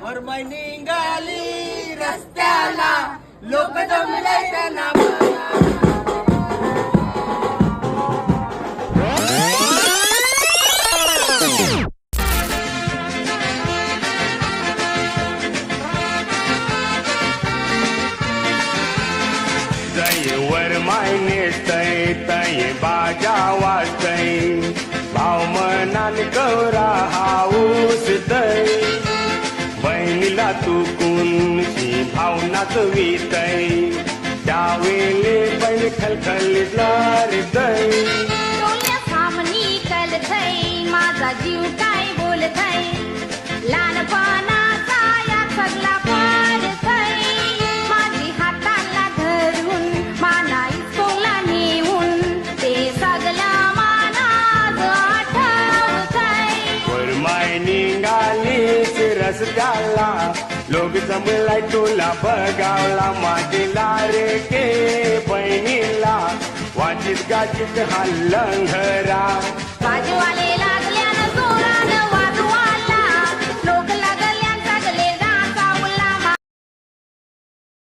वरमाई निघाली रस्त्याला लोक जमले त्यांना वरमाय नेसतय तय बाजा वाजतय भाव मनान गौरा हाऊस दय बहिणीला तुकुनशी भावनाच वितय त्यावेळे बहीण खलखलीत लारतय डोळ्या सामनी कलतय माझा जीव काय बोलतय लहानपणाचा या सगळा पडतय माझी हाताला धरून मानाई सोला नेऊन ते सगळं मानाज आठवतय वरमाय निघालीस रस्त्याला लोक जमलाय तुला बघावला माझी लाडके बहिणीला वाचित गाचित हा लंघरा बाजूवाले